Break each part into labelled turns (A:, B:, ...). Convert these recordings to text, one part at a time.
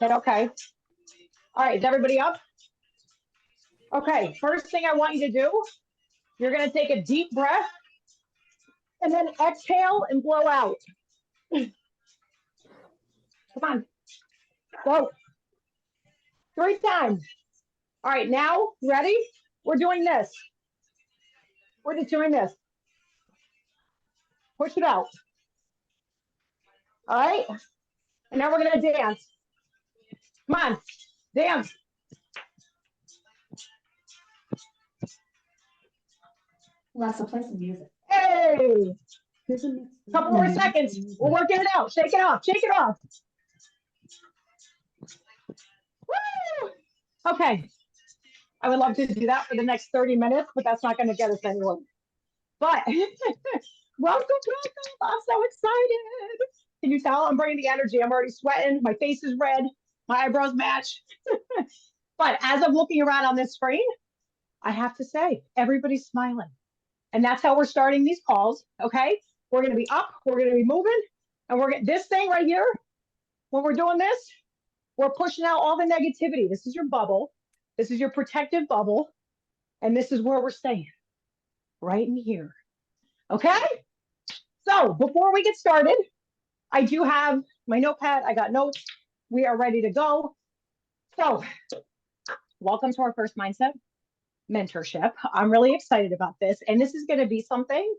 A: Hit okay. All right, is everybody up? Okay, first thing I want you to do, you're going to take a deep breath and then exhale and blow out. Come on. Go. 3 times. All right, now, ready? We're doing this. We're just doing this. Push it out. All right? And now we're going to dance. Come on, dance.
B: Lots of play some music.
A: Hey! Couple more seconds. We're working it out. Shake it off. Shake it off. Woo! Okay. I would love to do that for the next 30 minutes, but that's not going to get us anywhere. But welcome. I'm so excited. Can you tell I'm bringing the energy? I'm already sweating. My face is red. My eyebrows match. But as I'm looking around on this screen, I have to say, everybody's smiling. And that's how we're starting these calls, okay? We're going to be up, we're going to be moving, and we're going this thing right here, when we're doing this, we're pushing out all the negativity. This is your bubble. This is your protective bubble. And this is where we're staying, right in here, okay? So before we get started, I do have my notepad. I got notes. We are ready to go. So welcome to our first mindset mentorship. I'm really excited about this. And this is going to be something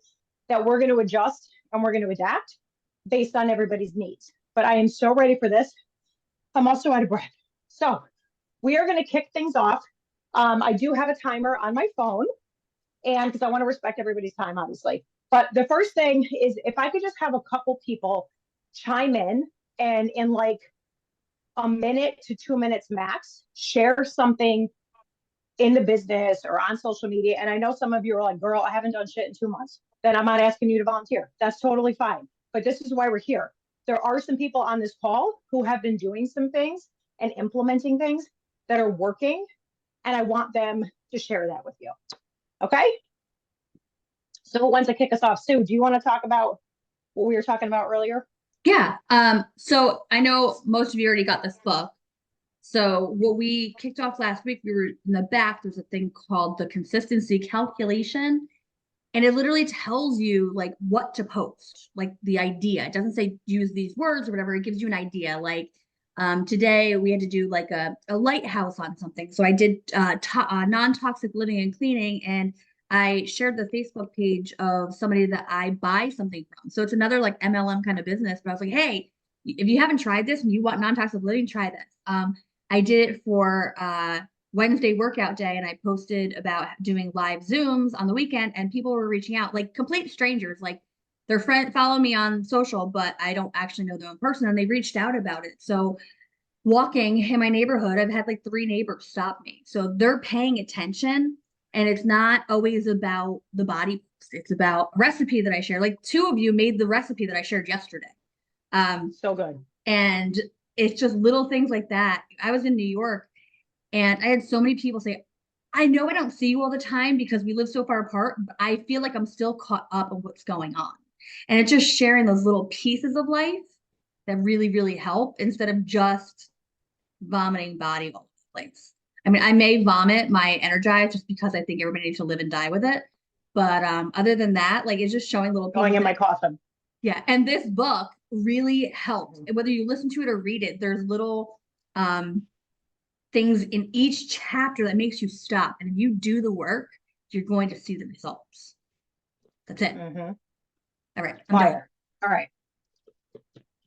A: that we're going to adjust and we're going to adapt based on everybody's needs. But I am so ready for this. I'm also out of breath. So we are going to kick things off. I do have a timer on my phone, and because I want to respect everybody's time, obviously. But the first thing is if I could just have a couple people chime in and in like a minute to 2 minutes max, share something in the business or on social media. And I know some of you are like, girl, I haven't done shit in 2 months. Then I'm not asking you to volunteer. That's totally fine. But this is why we're here. There are some people on this call who have been doing some things and implementing things that are working. And I want them to share that with you. Okay? So who wants to kick us off? Sue, do you want to talk about what we were talking about earlier?
B: Yeah. So I know most of you already got this book. So what we kicked off last week, we were in the back, there's a thing called the consistency calculation. And it literally tells you like what to post, like the idea. It doesn't say use these words or whatever. It gives you an idea. Like today we had to do like a lighthouse on something. So I did non-toxic living and cleaning, and I shared the Facebook page of somebody that I buy something from. So it's another like MLM kind of business. But I was like, hey, if you haven't tried this and you want non-toxic living, try this. I did it for Wednesday workout day, and I posted about doing live Zooms on the weekend, and people were reaching out, like complete strangers, like their friend follow me on social, but I don't actually know them in person, and they reached out about it. So walking in my neighborhood, I've had like 3 neighbors stop me. So they're paying attention, and it's not always about the body post. It's about a recipe that I share. Like 2 of you made the recipe that I shared yesterday.
A: So good.
B: And it's just little things like that. I was in New York, and I had so many people say, I know I don't see you all the time because we live so far apart, but I feel like I'm still caught up on what's going on. And it's just sharing those little pieces of life that really, really help instead of just vomiting body all over the place. I mean, I may vomit my Energize just because I think everybody needs to live and die with it. But other than that, like it's just showing little
A: going in my coffin.
B: Yeah. And this book really helps. Whether you listen to it or read it, there's little things in each chapter that makes you stop. And if you do the work, you're going to see the results. That's it.
A: Mm-hmm.
B: All right.
A: Fire. All right.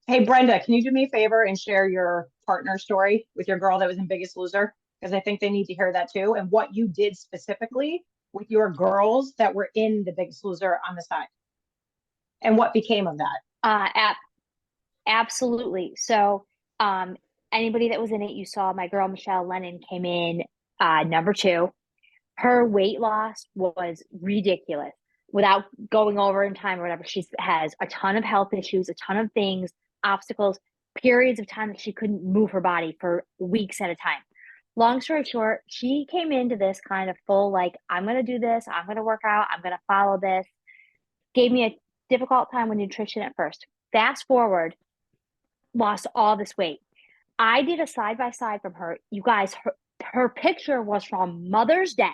A: Hey, Brenda, can you do me a favor and share your partner story with your girl that was in Biggest Loser? Because I think they need to hear that too. And what you did specifically with your girls that were in the Biggest Loser on the side. And what became of that?
C: Absolutely. So anybody that was in it, you saw my girl Michelle Lennon came in number 2. Her weight loss was ridiculous. Without going over in time or whatever, she has a ton of health issues, a ton of things, obstacles, periods of time that she couldn't move her body for weeks at a time. Long story short, she came into this kind of full, like, I'm going to do this. I'm going to work out. I'm going to follow this. Gave me a difficult time with nutrition at first. Fast forward, lost all this weight. I did a side by side from her. You guys, her picture was from Mother's Day,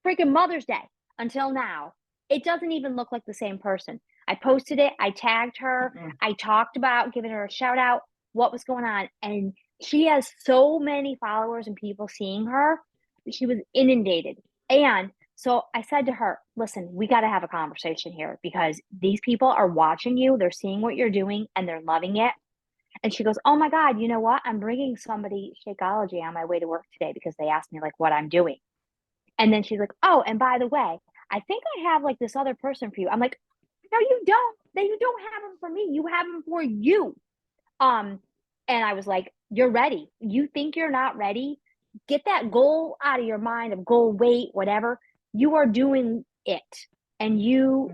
C: freaking Mother's Day until now. It doesn't even look like the same person. I posted it. I tagged her. I talked about giving her a shout out, what was going on. And she has so many followers and people seeing her. She was inundated. And so I said to her, listen, we got to have a conversation here because these people are watching you. They're seeing what you're doing and they're loving it. And she goes, oh my God, you know what? I'm bringing somebody Shakeology on my way to work today because they asked me like what I'm doing. And then she's like, oh, and by the way, I think I have like this other person for you. I'm like, no, you don't. You don't have them for me. You have them for you. And I was like, you're ready. You think you're not ready? Get that goal out of your mind of goal, weight, whatever. You are doing it. And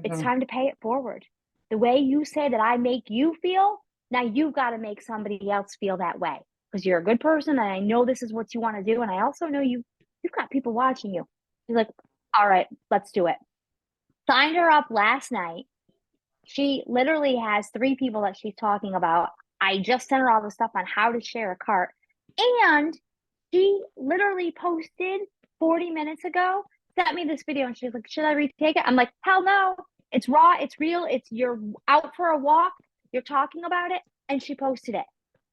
C: it's time to pay it forward. The way you say that I make you feel, now you've got to make somebody else feel that way because you're a good person. And I know this is what you want to do. And I also know you've got people watching you. She's like, all right, let's do it. Signed her up last night. She literally has 3 people that she's talking about. I just sent her all the stuff on how to share a cart. And she literally posted 40 minutes ago, sent me this video and she's like, should I retake it? I'm like, hell no. It's raw. It's real. You're out for a walk. You're talking about it. And she posted it.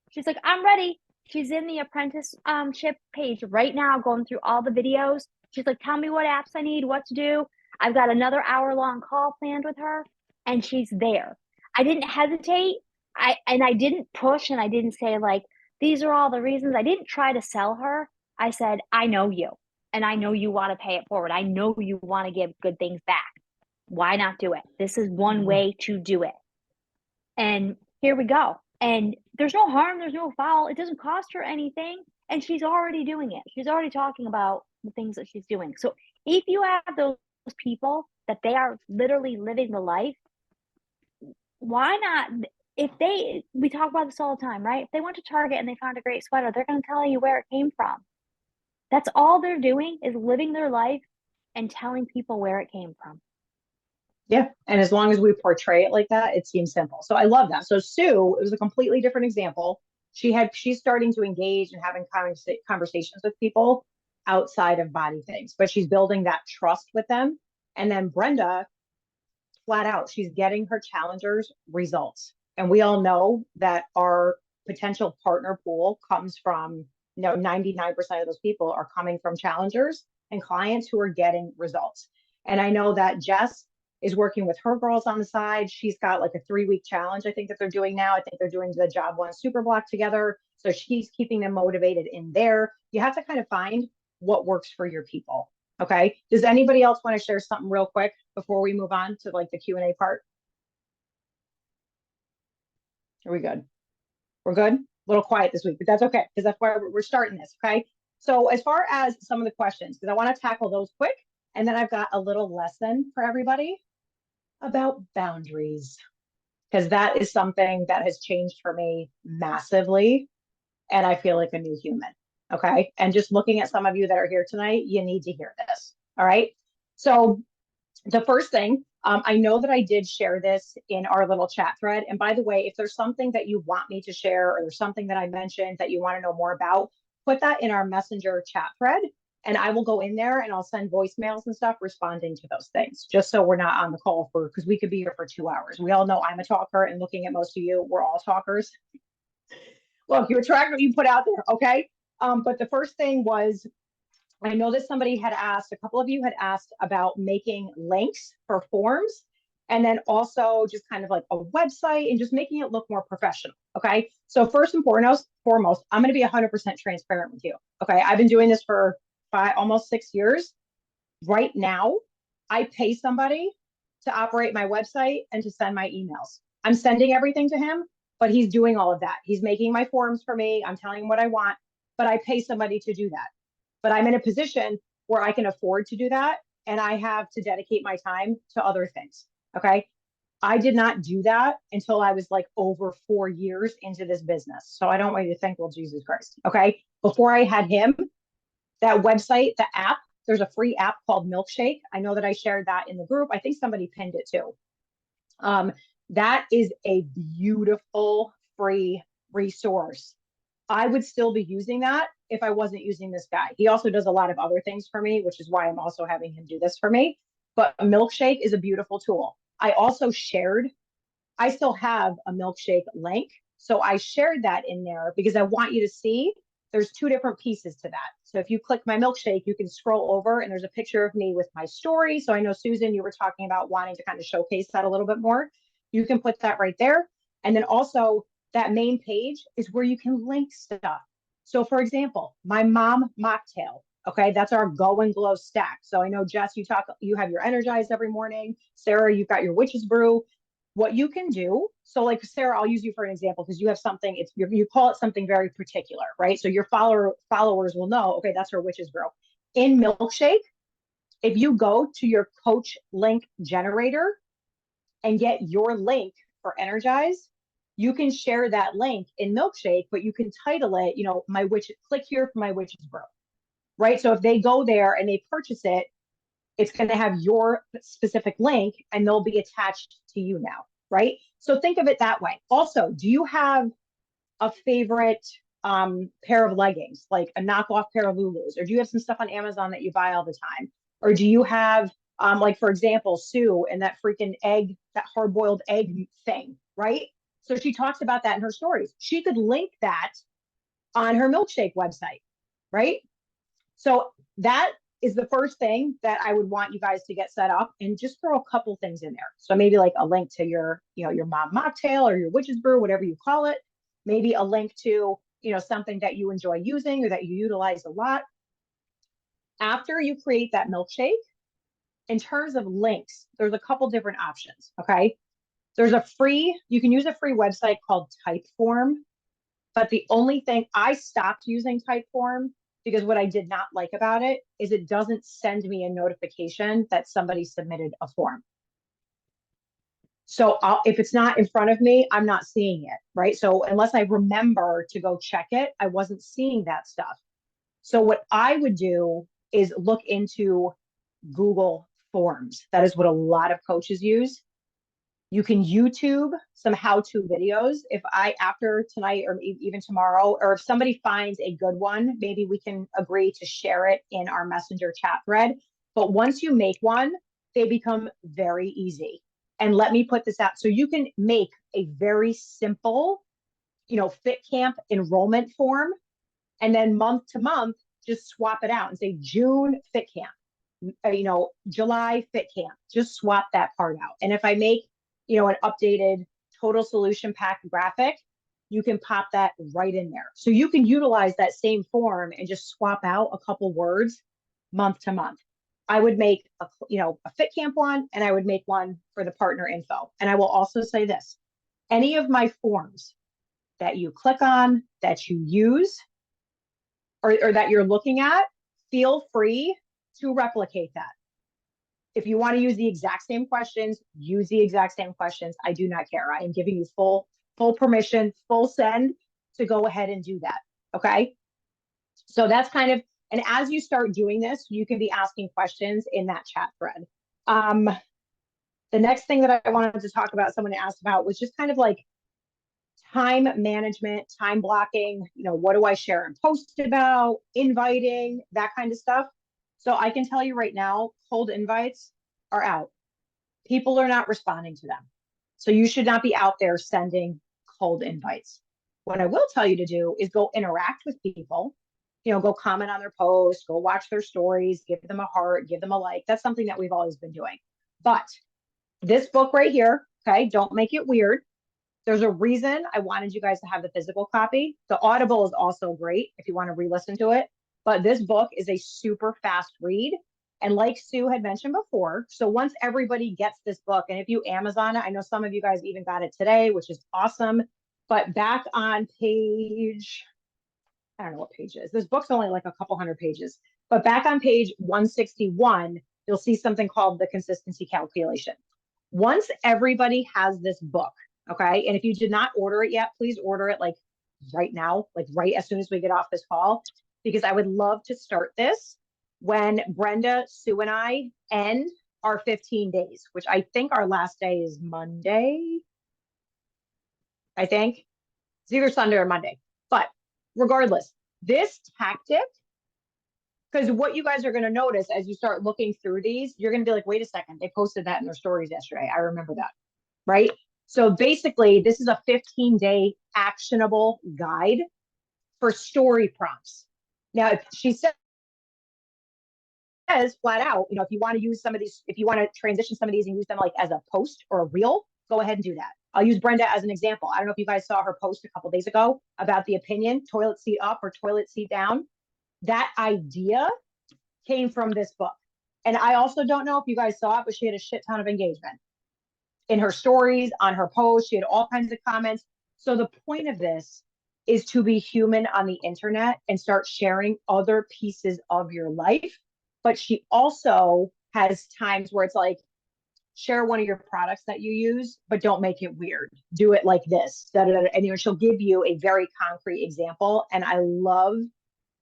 C: She's like, I'm ready. She's in the apprenticeship page right now, going through all the videos. She's like, tell me what apps I need, what to do. I've got another hour-long call planned with her, and she's there. I didn't hesitate. I didn't push, and I didn't say, like, these are all the reasons. I didn't try to sell her. I said, I know you, and I know you want to pay it forward. I know you want to give good things back. Why not do it? This is one way to do it. And here we go. And there's no harm, there's no foul. It doesn't cost her anything. And she's already doing it. She's already talking about the things that she's doing. So if you have those people that they are literally living the life, why not? We talk about this all the time, right? If they went to Target and they found a great sweater, they're going to tell you where it came from. That's all they're doing is living their life and telling people where it came from.
A: Yeah. And as long as we portray it like that, it seems simple. So I love that. So Sue, it was a completely different example. She's starting to engage and having conversations with people outside of body things, but she's building that trust with them. And then Brenda, flat out, she's getting her challengers results. And we all know that our potential partner pool comes from, 99% of those people are coming from challengers and clients who are getting results. And I know that Jess is working with her girls on the side. She's got like a 3-week challenge, I think, that they're doing now. I think they're doing the Job One Super Block together. So she's keeping them motivated in there. You have to kind of find what works for your people. Okay. Does anybody else want to share something real quick before we move on to like the Q&A part? Are we good? We're good? A little quiet this week, but that's okay because that's why we're starting this. Okay. So as far as some of the questions, because I want to tackle those quick, and then I've got a little lesson for everybody about boundaries, because that is something that has changed for me massively. And I feel like a new human. Okay. And just looking at some of you that are here tonight, you need to hear this. All right. So the first thing, I know that I did share this in our little chat thread. And by the way, if there's something that you want me to share or there's something that I mentioned that you want to know more about, put that in our messenger chat thread. And I will go in there and I'll send voicemails and stuff responding to those things, just so we're not on the call because we could be here for 2 hours. We all know I'm a talker, and looking at most of you, we're all talkers. Look, you attract what you put out there, okay? But the first thing was, I know that somebody had asked, a couple of you had asked about making links for forms, and then also just kind of like a website and just making it look more professional, okay? So first and foremost, I'm gonna be 100% transparent with you, okay? I've been doing this for almost 6 years. Right now, I pay somebody to operate my website and to send my emails. I'm sending everything to him, but he's doing all of that. He's making my forms for me. I'm telling him what I want, but I pay somebody to do that. But I'm in a position where I can afford to do that, and I have to dedicate my time to other things, okay? I did not do that until I was like over 4 years into this business. So I don't want you to think, well, Jesus Christ, okay? Before I had him, that website, the app, there's a free app called Milkshake. I know that I shared that in the group. I think somebody pinned it too. That is a beautiful free resource. I would still be using that if I wasn't using this guy. He also does a lot of other things for me, which is why I'm also having him do this for me. But a milkshake is a beautiful tool. I also shared, I still have a milkshake link. So I shared that in there because I want you to see there's two different pieces to that. So if you click my milkshake, you can scroll over and there's a picture of me with my story. So I know, Susan, you were talking about wanting to kind of showcase that a little bit more. You can put that right there. And then also that main page is where you can link stuff. So for example, my mom mocktail. Okay, that's our Go and Glow stack. So I know, Jess, you have your Energized every morning. Sarah, you've got your Witch's Brew. What you can do, so like Sarah, I'll use you for an example because you have something, you call it something very particular, right? So your followers will know, okay, that's her Witch's Brew. In Milkshake, if you go to your coach link generator and get your link for Energize, you can share that link in Milkshake, but you can title it, click here for my Witch's Brew, right? So if they go there and they purchase it, it's going to have your specific link and they'll be attached to you now, right? So think of it that way. Also, do you have a favorite pair of leggings, like a knockoff pair of Lulus, or do you have some stuff on Amazon that you buy all the time? Or do you have, like, for example, Sue and that freaking egg, that hard-boiled egg thing, right? So she talks about that in her stories. She could link that on her milkshake website, right? So that is the first thing that I would want you guys to get set up, and just throw a couple things in there. So maybe like a link to your mom mocktail or your Witch's Brew, whatever you call it. Maybe a link to, something that you enjoy using or that you utilize a lot. After you create that milkshake, in terms of links, there's a couple different options. Okay. You can use a free website called Typeform. But the only thing, I stopped using Typeform because what I did not like about it is it doesn't send me a notification that somebody submitted a form. So if it's not in front of me, I'm not seeing it, right? So unless I remember to go check it, I wasn't seeing that stuff. So what I would do is look into Google Forms. That is what a lot of coaches use. You can YouTube some how-to videos. If after tonight or even tomorrow, or if somebody finds a good one, maybe we can agree to share it in our messenger chat thread. But once you make one, they become very easy. And let me put this out. So you can make a very simple, Fit Camp enrollment form, and then month to month, just swap it out and say June Fit Camp, July Fit Camp, just swap that part out. And if I make an updated total solution pack graphic, you can pop that right in there. So you can utilize that same form and just swap out a couple words month to month. I would make a Fit Camp one, and I would make one for the partner info. And I will also say this, any of my forms that you click on, that you use, or that you're looking at, feel free to replicate that. If you want to use the exact same questions, use the exact same questions. I do not care. I am giving you full permission, full send to go ahead and do that. Okay. So that's kind of, and as you start doing this, you can be asking questions in that chat thread. The next thing that I wanted to talk about, someone asked about, was just kind of like time management, time blocking. What do I share and post about, inviting, that kind of stuff. So I can tell you right now, cold invites are out. People are not responding to them. So you should not be out there sending cold invites. What I will tell you to do is go interact with people, go comment on their posts, go watch their stories, give them a heart, give them a like. That's something that we've always been doing. But this book right here, okay, don't make it weird. There's a reason I wanted you guys to have the physical copy. The Audible is also great if you want to re-listen to it. But this book is a super fast read. And like Sue had mentioned before, so once everybody gets this book, and if you Amazon it, I know some of you guys even got it today, which is awesome. But back on page, I don't know what page it is. This book's only like a couple hundred pages. But back on page 161, you'll see something called the consistency calculation. Once everybody has this book, okay, and if you did not order it yet, please order it like right now, like right as soon as we get off this call, because I would love to start this when Brenda, Sue, and I end our 15 days, which I think our last day is Monday. I think it's either Sunday or Monday. But regardless, this tactic, because what you guys are going to notice as you start looking through these, you're going to be like, wait a second, they posted that in their stories yesterday. I remember that, right? So basically, this is a 15-day actionable guide for story prompts. Now, if she says flat out, if you want to use some of these, if you want to transition some of these and use them like as a post or a reel, go ahead and do that. I'll use Brenda as an example. I don't know if you guys saw her post a couple days ago about the opinion, toilet seat up or toilet seat down. That idea came from this book. And I also don't know if you guys saw it, but she had a shit ton of engagement in her stories, on her posts. She had all kinds of comments. So the point of this is to be human on the internet and start sharing other pieces of your life. But she also has times where it's like, share one of your products that you use, but don't make it weird. Do it like this. Da, da, da. And she'll give you a very concrete example. And I love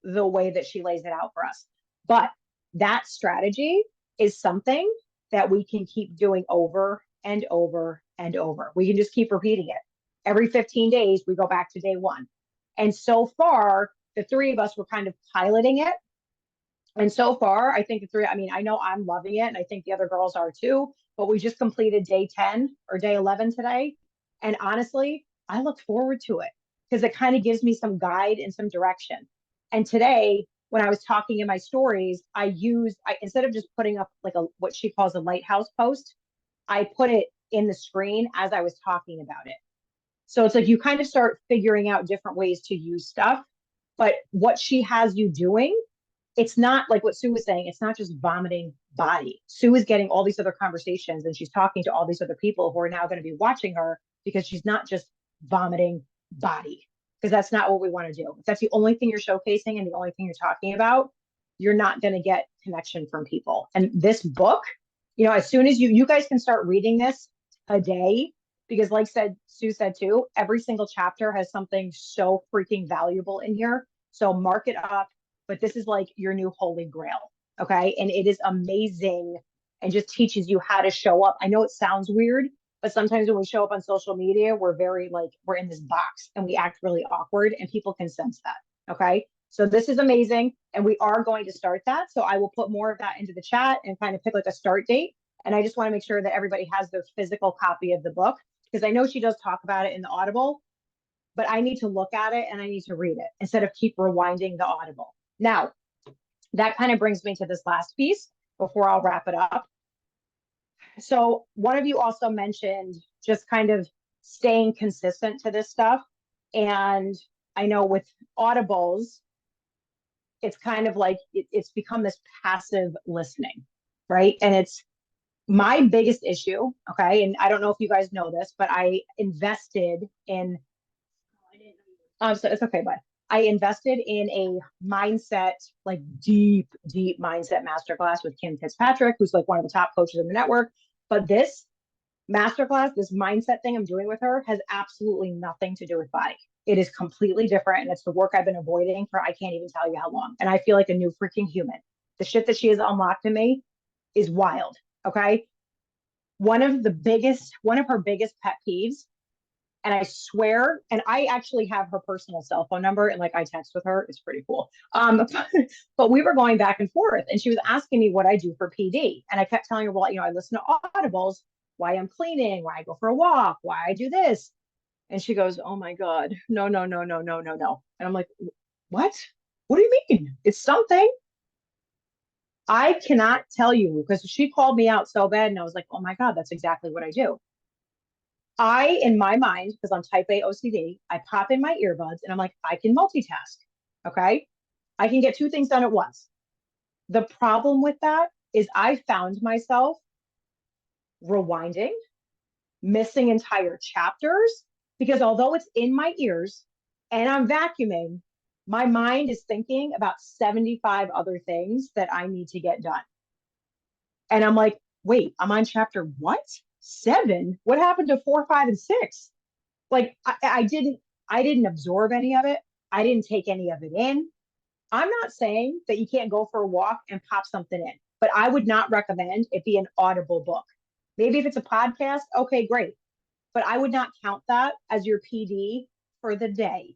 A: the way that she lays it out for us. But that strategy is something that we can keep doing over and over and over. We can just keep repeating it. Every 15 days, we go back to day one. And so far, the three of us were kind of piloting it. And so far, I think I know I'm loving it, and I think the other girls are too, but we just completed day 10 or day 11 today. And honestly, I look forward to it because it kind of gives me some guide and some direction. And today, when I was talking in my stories, instead of just putting up like what she calls a lighthouse post, I put it in the screen as I was talking about it. So it's like you kind of start figuring out different ways to use stuff. But what she has you doing, it's not like what Sue was saying, it's not just vomiting body. Sue is getting all these other conversations and she's talking to all these other people who are now going to be watching her because she's not just vomiting body, because that's not what we want to do. If that's the only thing you're showcasing and the only thing you're talking about, you're not going to get connection from people. And this book, as soon as you guys can start reading this a day, because like Sue said too, every single chapter has something so freaking valuable in here. So mark it up. But this is like your new holy grail. Okay. And it is amazing and just teaches you how to show up. I know it sounds weird, but sometimes when we show up on social media, we're very we're in this box and we act really awkward and people can sense that. Okay. So this is amazing. And we are going to start that. So I will put more of that into the chat and kind of pick like a start date. And I just want to make sure that everybody has their physical copy of the book, because I know she does talk about it in the Audible, but I need to look at it and I need to read it instead of keep rewinding the Audible. Now, that kind of brings me to this last piece before I'll wrap it up. So one of you also mentioned just kind of staying consistent to this stuff. And I know with Audibles, it's kind of like it's become this passive listening, right? And it's my biggest issue, okay? And I don't know if you guys know this, but I invested in, so it's okay, bud. I invested in a mindset, like deep mindset masterclass with Kim Fitzpatrick, who's like one of the top coaches in the network. But this masterclass, this mindset thing I'm doing with her has absolutely nothing to do with body. It is completely different. And it's the work I've been avoiding for, I can't even tell you how long. And I feel like a new freaking human. The shit that she has unlocked in me is wild. Okay. One of her biggest pet peeves, and I swear, and I actually have her personal cell phone number and I text with her. It's pretty cool. But we were going back and forth and she was asking me what I do for PD. And I kept telling her, well, I listen to audibles, why I'm cleaning, why I go for a walk, why I do this. And she goes, oh my God, no. And I'm like, what? What do you mean? It's something. I cannot tell you, because she called me out so bad and I was like, oh my God, that's exactly what I do. In my mind, because I'm type A OCD, I pop in my earbuds and I'm like, I can multitask. Okay. I can get two things done at once. The problem with that is I found myself rewinding, missing entire chapters, because although it's in my ears and I'm vacuuming, my mind is thinking about 75 other things that I need to get done. And I'm like, wait, I'm on chapter what? 7? What happened to 4, 5, and 6? I didn't absorb any of it. I didn't take any of it in. I'm not saying that you can't go for a walk and pop something in, but I would not recommend it be an audible book. Maybe if it's a podcast, okay, great. But I would not count that as your PD for the day.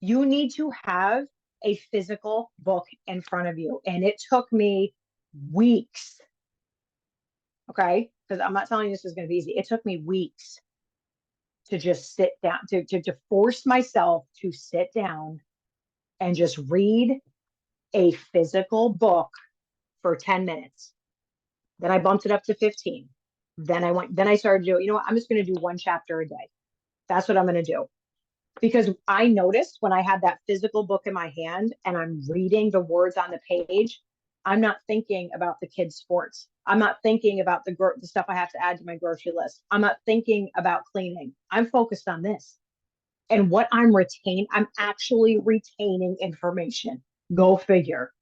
A: You need to have a physical book in front of you. And it took me weeks. Okay. Because I'm not telling you this is going to be easy. It took me weeks to just sit down, to force myself to sit down and just read a physical book for 10 minutes. Then I bumped it up to 15. Then I started doing, you know what? I'm just going to do one chapter a day. That's what I'm going to do. Because I noticed when I had that physical book in my hand and I'm reading the words on the page, I'm not thinking about the kids' sports. I'm not thinking about the stuff I have to add to my grocery list. I'm not thinking about cleaning. I'm focused on this. And what I'm actually retaining information. Go figure.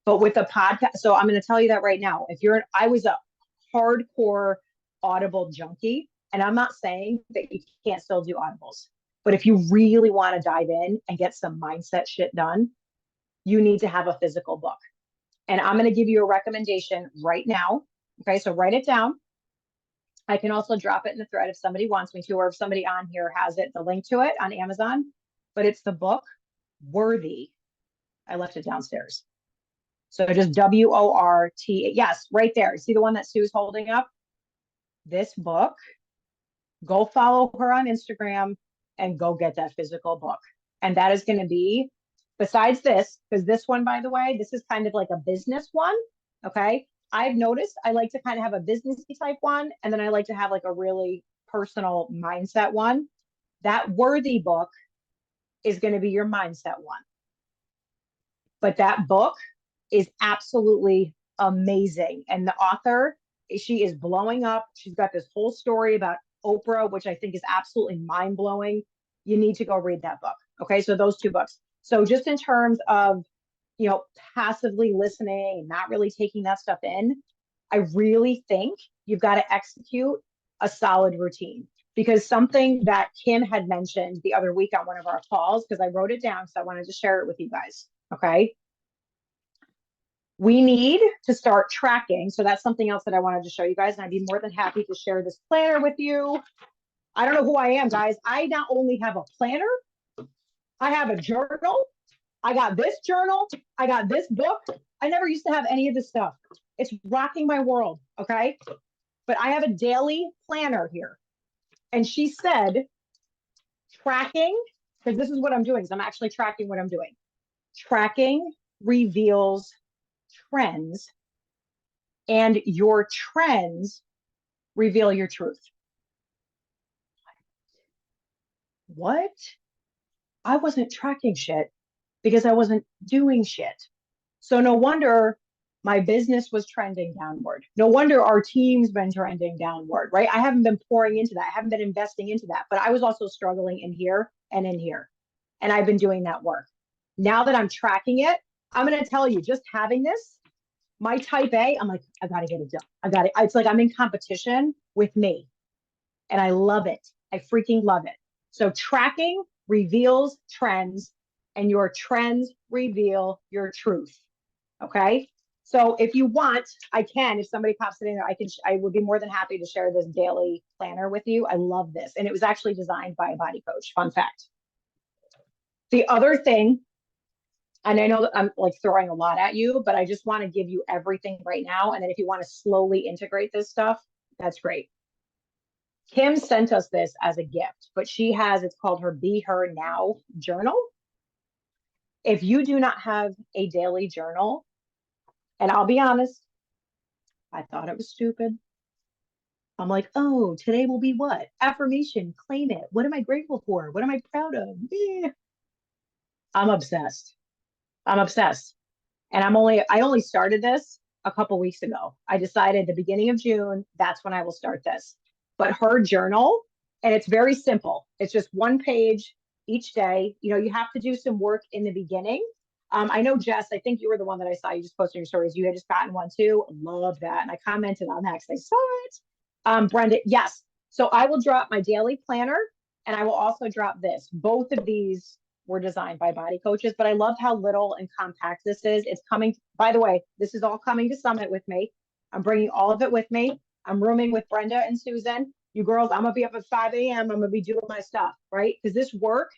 A: But with a podcast, so I'm going to tell you that right now. I was a hardcore Audible junkie, and I'm not saying that you can't still do Audibles, but if you really want to dive in and get some mindset shit done, you need to have a physical book. And I'm going to give you a recommendation right now. Okay, so write it down. I can also drop it in the thread if somebody wants me to, or if somebody on here has it, the link to it on Amazon. But it's the book Worthy. I left it downstairs. So just WORT. Yes, right there. See the one that Sue's holding up? This book. Go follow her on Instagram and go get that physical book. And that is going to be, besides this, because this one, by the way, this is kind of like a business one. Okay. I've noticed I like to kind of have a businessy type one. And then I like to have like a really personal mindset one. That Worthy book is going to be your mindset one. But that book is absolutely amazing. And the author, she is blowing up. She's got this whole story about Oprah, which I think is absolutely mind blowing. You need to go read that book. Okay. So those two books. So just in terms of, passively listening and not really taking that stuff in, I really think you've got to execute a solid routine. Because something that Kim had mentioned the other week on one of our calls, because I wrote it down, so I wanted to share it with you guys. Okay. We need to start tracking. So that's something else that I wanted to show you guys. And I'd be more than happy to share this planner with you. I don't know who I am, guys. I not only have a planner, I have a journal. I got this journal. I got this book. I never used to have any of this stuff. It's rocking my world. Okay. But I have a daily planner here. And she said, tracking, because this is what I'm doing. So I'm actually tracking what I'm doing. Tracking reveals trends, and your trends reveal your truth. What? I wasn't tracking shit because I wasn't doing shit. So no wonder my business was trending downward. No wonder our team's been trending downward, right? I haven't been pouring into that. I haven't been investing into that, but I was also struggling in here and in here. And I've been doing that work. Now that I'm tracking it, I'm going to tell you, just having this, my type A, I'm like, I got to get it done. I got it. It's like I'm in competition with me. And I love it. I freaking love it. So tracking reveals trends, and your trends reveal your truth. Okay. So if you want, I can, if somebody pops it in there, I would be more than happy to share this daily planner with you. I love this. And it was actually designed by a body coach. Fun fact. The other thing, and I know that I'm like throwing a lot at you, but I just want to give you everything right now. And then if you want to slowly integrate this stuff, that's great. Kim sent us this as a gift, but it's called her Be Her Now journal. If you do not have a daily journal, and I'll be honest, I thought it was stupid. I'm like, oh, today will be what? Affirmation, claim it. What am I grateful for? What am I proud of? I'm obsessed. I'm obsessed. And I only started this a couple weeks ago. I decided the beginning of June, that's when I will start this. But her journal, and it's very simple. It's just one page each day. You have to do some work in the beginning. I know, Jess, I think you were the one that I saw you just posting your stories. You had just gotten one too. Love that. And I commented on that because I saw it. Brenda, yes. So I will drop my daily planner, and I will also drop this. Both of these were designed by body coaches, but I love how little and compact this is. It's coming, by the way, this is all coming to Summit with me. I'm bringing all of it with me. I'm rooming with Brenda and Susan. You girls, I'm going to be up at 5 a.m. I'm going to be doing my stuff, right? Because this work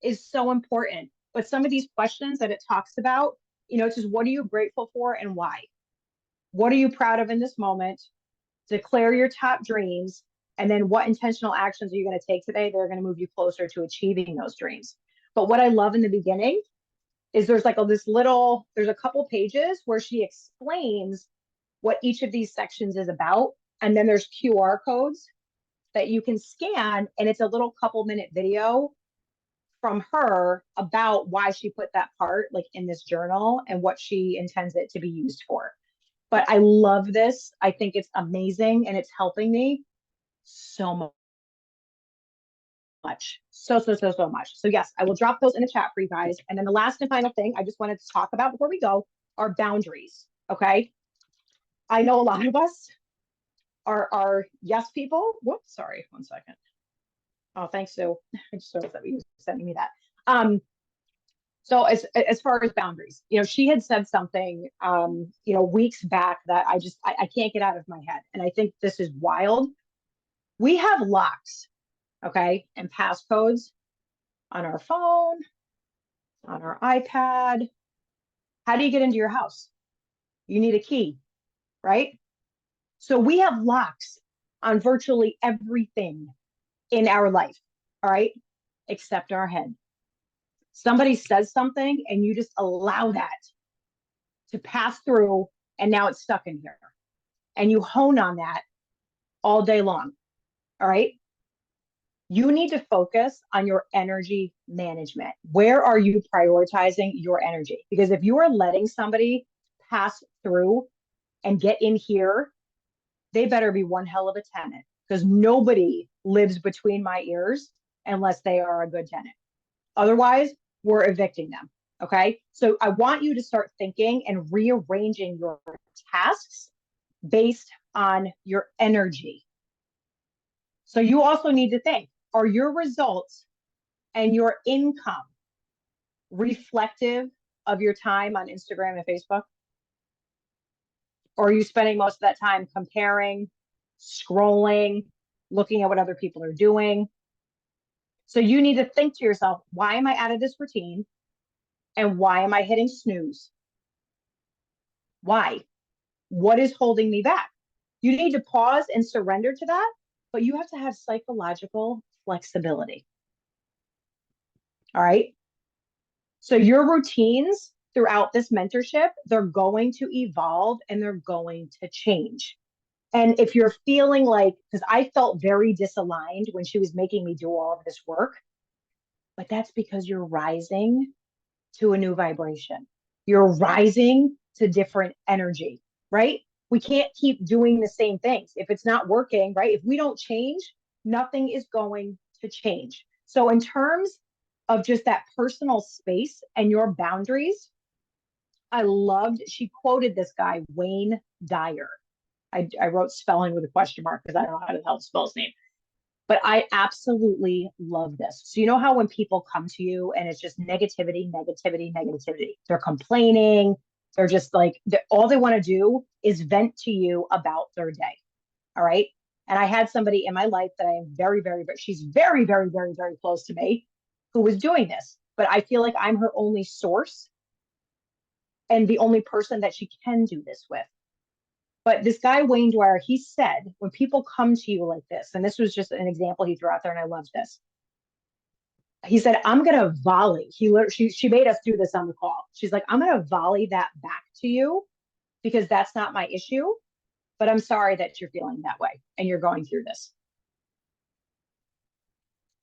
A: is so important. But some of these questions that it talks about, it's just what are you grateful for and why? What are you proud of in this moment? Declare your top dreams. And then what intentional actions are you going to take today that are going to move you closer to achieving those dreams? But what I love in the beginning is there's like there's a couple pages where she explains what each of these sections is about. And then there's QR codes that you can scan, and it's a little couple minute video from her about why she put that part like in this journal and what she intends it to be used for. But I love this. I think it's amazing, and it's helping me so much. So much. So yes, I will drop those in the chat for you guys. And then the last and final thing I just wanted to talk about before we go are boundaries. Okay. I know a lot of us are yes people. Whoops, sorry, 1 second. Oh, thanks, Sue. I just noticed that you sending me that. So as far as boundaries, she had said something, weeks back that I can't get out of my head. And I think this is wild. We have locks, okay, and passcodes on our phone, on our iPad. How do you get into your house? You need a key, right? So we have locks on virtually everything in our life, all right, except our head. Somebody says something and you just allow that to pass through, and now it's stuck in here. And you hone on that all day long, all right? You need to focus on your energy management. Where are you prioritizing your energy? Because if you are letting somebody pass through and get in here, they better be one hell of a tenant, because nobody lives between my ears unless they are a good tenant. Otherwise, we're evicting them. Okay. So I want you to start thinking and rearranging your tasks based on your energy. So you also need to think, are your results and your income reflective of your time on Instagram and Facebook? Or are you spending most of that time comparing, scrolling, looking at what other people are doing? So you need to think to yourself, why am I out of this routine? And why am I hitting snooze? Why? What is holding me back? You need to pause and surrender to that, but you have to have psychological flexibility. All right. So your routines throughout this mentorship, they're going to evolve and they're going to change. And if you're feeling like, because I felt very disaligned when she was making me do all of this work, but that's because you're rising to a new vibration. You're rising to different energy, right? We can't keep doing the same things. If it's not working, right? If we don't change, nothing is going to change. So in terms of just that personal space and your boundaries, I loved, she quoted this guy, Wayne Dyer. I wrote spelling with a question mark because I don't know how the hell to spell his name. But I absolutely love this. So you know how when people come to you and it's just negativity, negativity, negativity, they're complaining. They're just like, all they want to do is vent to you about their day. All right. And I had somebody in my life that I am very, very, very, she's very, very, very, very close to me who was doing this. But I feel like I'm her only source and the only person that she can do this with. But this guy, Wayne Dwyer, he said, when people come to you like this, and this was just an example he threw out there, and I love this. He said, I'm going to volley. She made us do this on the call. She's like, I'm going to volley that back to you because that's not my issue. But I'm sorry that you're feeling that way and you're going through this.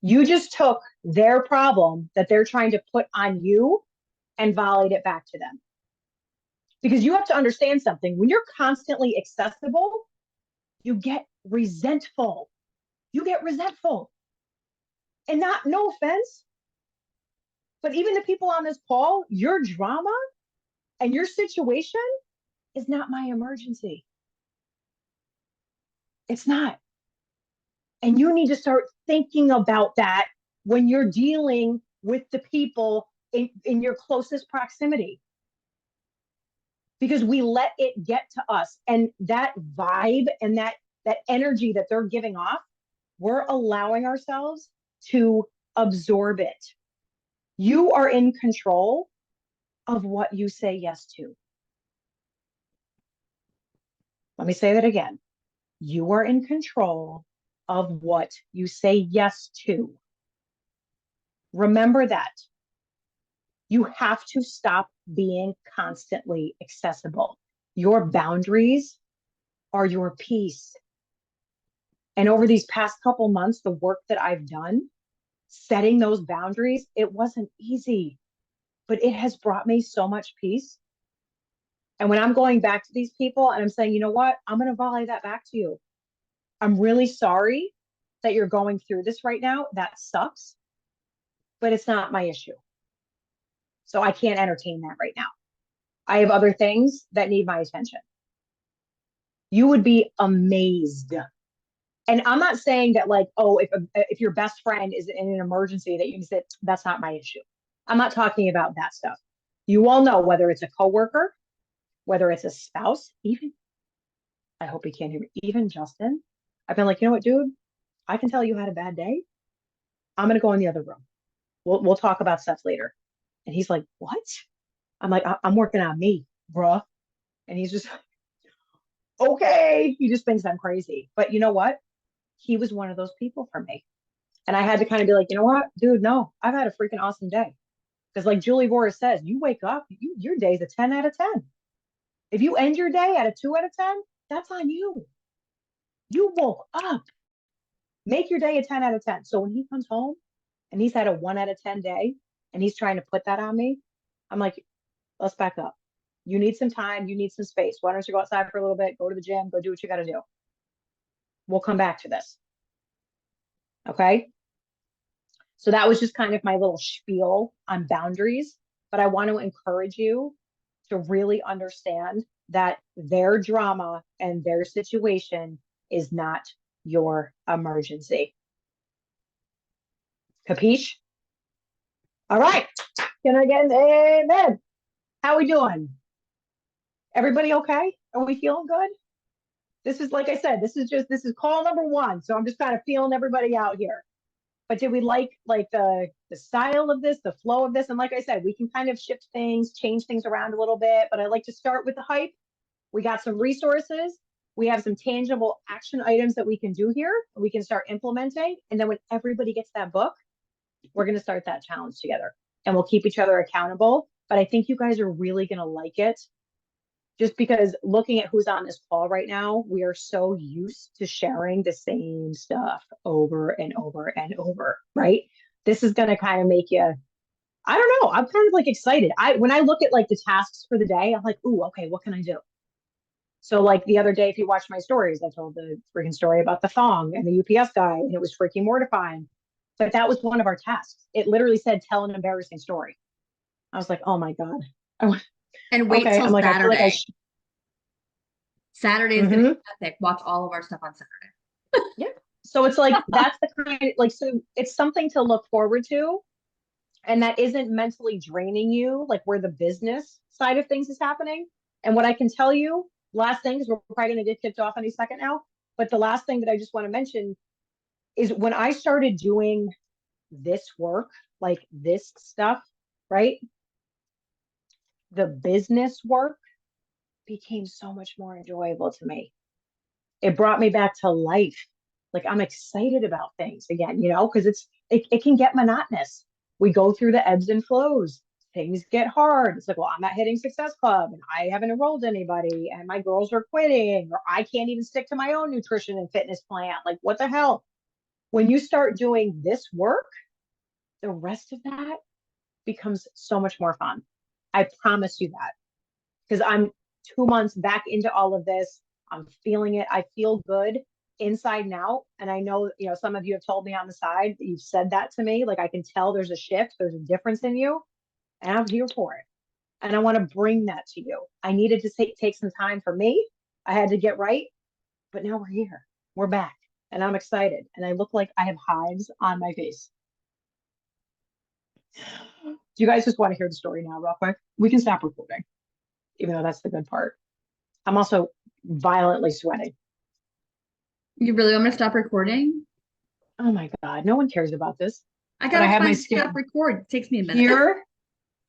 A: You just took their problem that they're trying to put on you and volleyed it back to them. Because you have to understand something. When you're constantly accessible, you get resentful. You get resentful. And no offense, but even the people on this call, your drama and your situation is not my emergency. It's not. And you need to start thinking about that when you're dealing with the people in your closest proximity. Because we let it get to us, and that vibe and that energy that they're giving off, we're allowing ourselves to absorb it. You are in control of what you say yes to. Let me say that again. You are in control of what you say yes to. Remember that. You have to stop being constantly accessible. Your boundaries are your peace. And over these past couple months, the work that I've done, setting those boundaries, it wasn't easy, but it has brought me so much peace. And when I'm going back to these people and I'm saying, you know what, I'm going to volley that back to you. I'm really sorry that you're going through this right now. That sucks, but it's not my issue. So I can't entertain that right now. I have other things that need my attention. You would be amazed. And I'm not saying that like, oh, if your best friend is in an emergency that you can say, that's not my issue. I'm not talking about that stuff. You all know whether it's a coworker, whether it's a spouse, even, I hope he can't hear me, even Justin. I've been like, you know what, dude, I can tell you had a bad day. I'm going to go in the other room. We'll talk about stuff later. And he's like, what? I'm like, I'm working on me, bruh. And he's just, okay. He just thinks I'm crazy. But you know what? He was one of those people for me. And I had to kind of be like, you know what, dude, no, I've had a freaking awesome day. Because like Julie Boris says, you wake up, your day's a 10 out of 10. If you end your day at a 2 out of 10, that's on you. You woke up. Make your day a 10 out of 10. So when he comes home and he's had a 1 out of 10 day and he's trying to put that on me, I'm like, let's back up. You need some time. You need some space. Why don't you go outside for a little bit, go to the gym, go do what you got to do. We'll come back to this. Okay. So that was just kind of my little spiel on boundaries. But I want to encourage you to really understand that their drama and their situation is not your emergency. Capiche? All right. Can I get an amen? How we doing? Everybody okay? Are we feeling good? This is, like I said, this is call number 1. So I'm just kind of feeling everybody out here. But did we like the style of this, the flow of this? And like I said, we can kind of shift things, change things around a little bit, but I like to start with the hype. We got some resources. We have some tangible action items that we can do here. We can start implementing. And then when everybody gets that book, we're going to start that challenge together and we'll keep each other accountable. But I think you guys are really going to like it. Just because looking at who's on this call right now, we are so used to sharing the same stuff over and over and over, right? This is going to kind of make you, I don't know, I'm kind of like excited. When I look at like the tasks for the day, I'm like, ooh, okay, what can I do? So like the other day, if you watch my stories, I told the freaking story about the thong and the UPS guy, and it was freaking mortifying. But that was one of our tasks. It literally said, tell an embarrassing story. I was like, oh my God.
B: And wait
A: okay,
B: till
A: I'm like,
B: Saturday.
A: I feel like
B: Saturday is gonna be epic. Watch all of our stuff on Saturday.
A: Yeah. So it's like that's the kind of like, so it's something to look forward to. And that isn't mentally draining you, like where the business side of things is happening. And what I can tell you, last thing, because we're probably going to get kicked off any second now. But the last thing that I just want to mention is when I started doing this work, like this stuff, right? The business work became so much more enjoyable to me. It brought me back to life. Like I'm excited about things again, you know, because it can get monotonous. We go through the ebbs and flows. Things get hard. It's like, well, I'm not hitting Success Club and I haven't enrolled anybody and my girls are quitting, or I can't even stick to my own nutrition and fitness plan. Like, what the hell? When you start doing this work, the rest of that becomes so much more fun. I promise you that, because I'm 2 months back into all of this. I'm feeling it. I feel good inside and out. And I know, you know, some of you have told me on the side that you've said that to me. Like I can tell there's a shift, there's a difference in you, and I'm here for it. And I want to bring that to you. I needed to take some time for me. I had to get right, but now we're here. We're back, and I'm excited. And I look like I have hives on my face. Do you guys just want to hear the story now, real quick? We can stop recording, even though that's the good part. I'm also violently sweating.
B: You really want me to stop recording?
A: Oh my God, no one cares about this.
B: I
A: I
B: gotta
A: have my
B: find
A: skin
B: stop record. It takes me a minute.
A: here